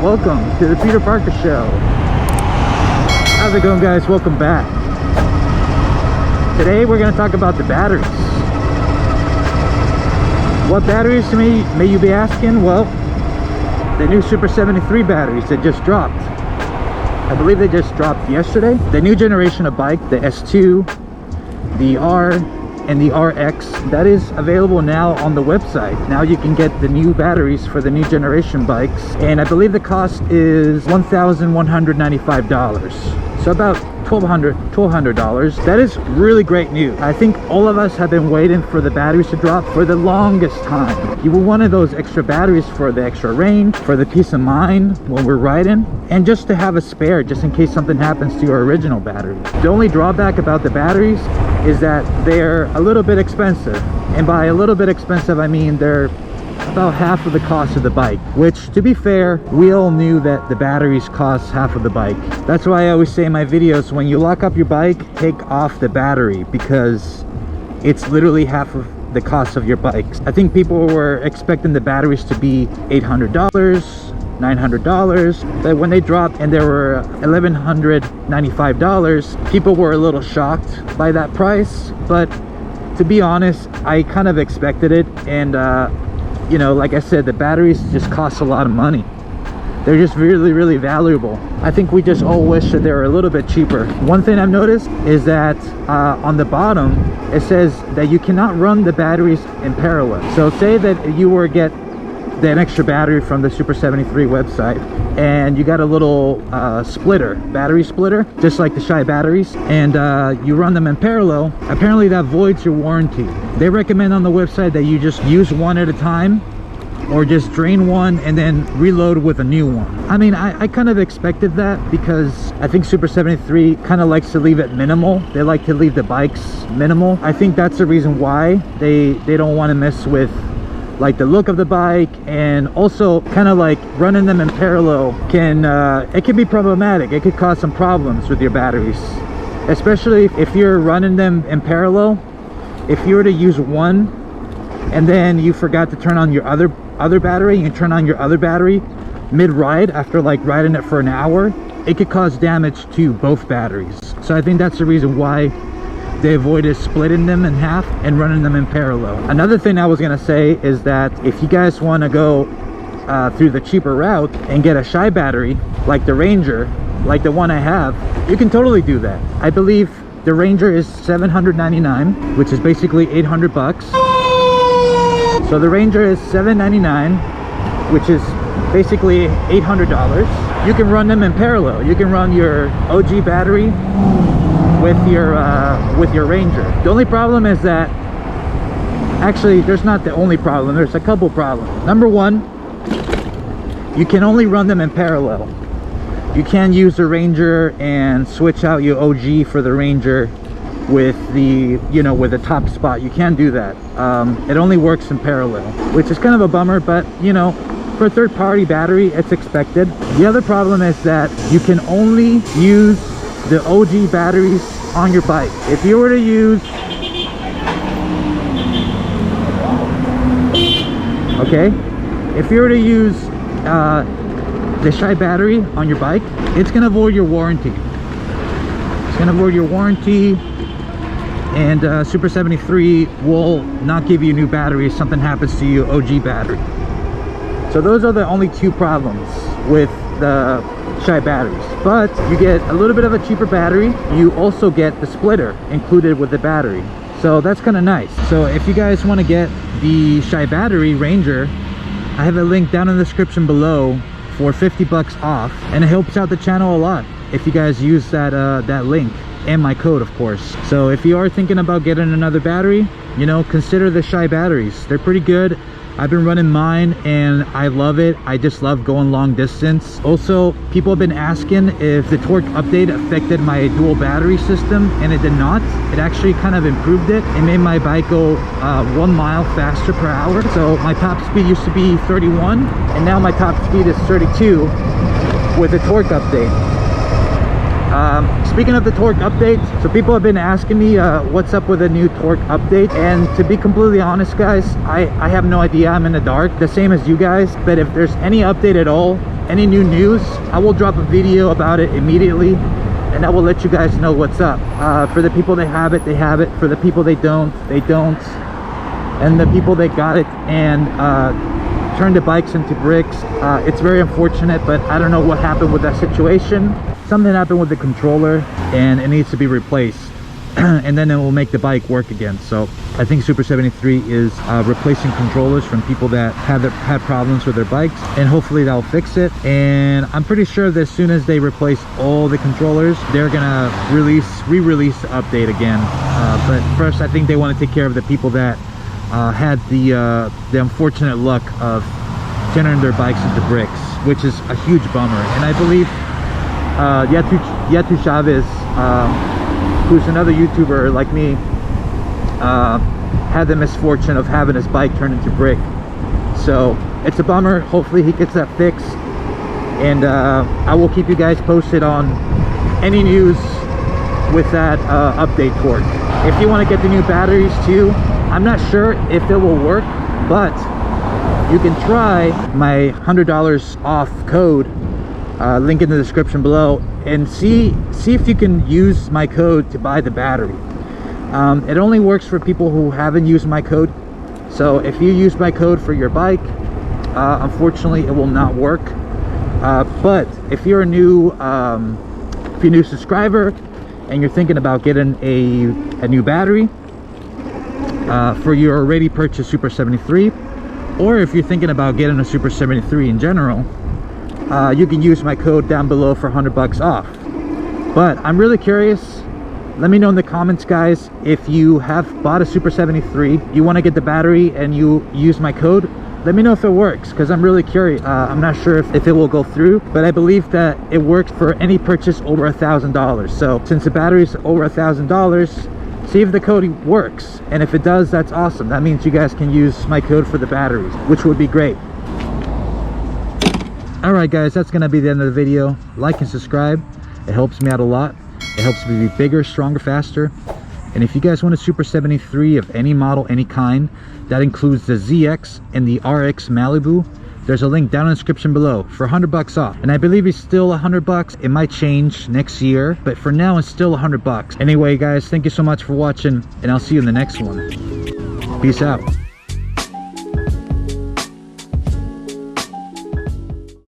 welcome to the Peter Parker Show. How's it going, guys? Welcome back. Today we're going to talk about the batteries. What batteries may you be asking? Well, the new SUPER73 batteries that just dropped. I believe they just dropped yesterday. The new generation of bike, the S2, the R, and the RX, that is available now on the website. Now you can get the new batteries for the new generation bikes, and I believe the cost is $1,195, so about $1,200. That is really great news. I think all of us have been waiting for the batteries to drop for the longest time. You wanted those extra batteries for the extra range, for the peace of mind when we're riding, and just to have a spare just in case something happens to your original battery. The only drawback about the batteries is that they're a little bit expensive, and by a little bit expensive I mean they're about half of the cost of the bike, which, to be fair, we all knew that the batteries cost half of the bike. That's why I always say in my videos, when you lock up your bike, take off the battery, because it's literally half of the cost of your bikes. I think people were expecting the batteries to be $800, $900, but when they dropped and they were $1,195, people were a little shocked by that price. But to be honest, I kind of expected it, and you know, like I said, the batteries just cost a lot of money. They're just really valuable. I think we just all wish that they were a little bit cheaper. One thing I've noticed is that on the bottom it says that you cannot run the batteries in parallel. So say that you were to get an extra battery from the SUPER73 website, and you got a little battery splitter, just like the ChiBatteries, and you run them in parallel. Apparently that voids your warranty. They recommend on the website that you just use one at a time, or just drain one and then reload with a new one. I mean, I kind of expected that, because I think SUPER73 kind of likes to leave it minimal. They like to leave the bikes minimal. I think that's the reason why they don't want to mess with like the look of the bike, and also kind of like running them in parallel it can be problematic. It could cause some problems with your batteries, especially if you're running them in parallel. If you were to use one and then you forgot to turn on your other battery, and turn on your other battery mid-ride after like riding it for an hour, it could cause damage to both batteries. So I think that's the reason why they avoided splitting them in half and running them in parallel. Another thing I was gonna say is that if you guys want to go through the cheaper route and get a ChiBattery like the Ranger, like the one I have, you can totally do that. I believe the Ranger is $799, which is basically 800 bucks. So the Ranger is $799, which is basically $800. You can run them in parallel. You can run your OG battery with your Ranger. The only problem is that, actually there's not the only problem, there's a couple problems. Number one, you can only run them in parallel. You can't use the Ranger and switch out your OG for the Ranger with the, you know, with the top spot. You can't do that. It only works in parallel, which is kind of a bummer, but you know, for a third-party battery, it's expected. The other problem is that you can only use the OG batteries on your bike. If you were to use if you were to use the ChiBattery on your bike, it's gonna void your warranty. It's gonna void your warranty, and SUPER73 will not give you new batteries if something happens to your OG battery. So those are the only two problems with the ChiBatteries. But you get a little bit of a cheaper battery. You also get the splitter included with the battery, so that's kind of nice. So if you guys want to get the ChiBattery Ranger, I have a link down in the description below for 50 bucks off, and it helps out the channel a lot if you guys use that link, and my code, of course. So if you are thinking about getting another battery, you know, consider the ChiBatteries. They're pretty good. I've been running mine and I love it. I just love going long distance. Also, people have been asking if the torque update affected my dual battery system, and it did not. It actually kind of improved it. It made my bike go 1 mile faster per hour. So my top speed used to be 31, and now my top speed is 32 with the torque update. Speaking of the torque update, so people have been asking me what's up with the new torque update, and to be completely honest, guys, I have no idea. I'm in the dark, the same as you guys. But if there's any update at all, any new news, I will drop a video about it immediately, and I will let you guys know what's up. For the people that have it, they have it. For the people they don't, they don't. And the people that got it and turned the bikes into bricks, it's very unfortunate, but I don't know what happened with that situation. Something happened with the controller and it needs to be replaced. And then it will make the bike work again. So I think Super73 is replacing controllers from people that had problems with their bikes, and hopefully that'll fix it. And I'm pretty sure that as soon as they replace all the controllers, they're gonna re-release the update again. But first, I think they want to take care of the people that had the unfortunate luck of turning their bikes into bricks, which is a huge bummer. And I believe Yatu Chavez, who's another YouTuber like me, had the misfortune of having his bike turned into brick. So it's a bummer. Hopefully he gets that fixed, and I will keep you guys posted on any news with that update torque. If you want to get the new batteries too, I'm not sure if it will work, but you can try my $100 off code, link in the description below, and see if you can use my code to buy the battery. It only works for people who haven't used my code. So if you use my code for your bike, unfortunately it will not work. But if you're a new subscriber and you're thinking about getting a new battery for your already purchased Super73, or if you're thinking about getting a Super73 in general, you can use my code down below for $100 off. But I'm really curious. Let me know in the comments, guys, if you have bought a Super73, you want to get the battery and you use my code. Let me know if it works, because I'm really curious. I'm not sure if it will go through, but I believe that it works for any purchase over $1,000. So since the battery is over $1,000, see if the code works, and if it does, that's awesome. That means you guys can use my code for the batteries, which would be great. All right, guys, that's gonna be the end of the video. Like and subscribe. It helps me out a lot. It helps me be bigger, stronger, faster. And if you guys want a Super73 of any model, any kind, that includes the ZX and the RX Malibu, there's a link down in the description below for $100 off. And I believe it's still $100. It might change next year, but for now it's still $100. Anyway, guys, thank you so much for watching, and I'll see you in the next one. Peace out.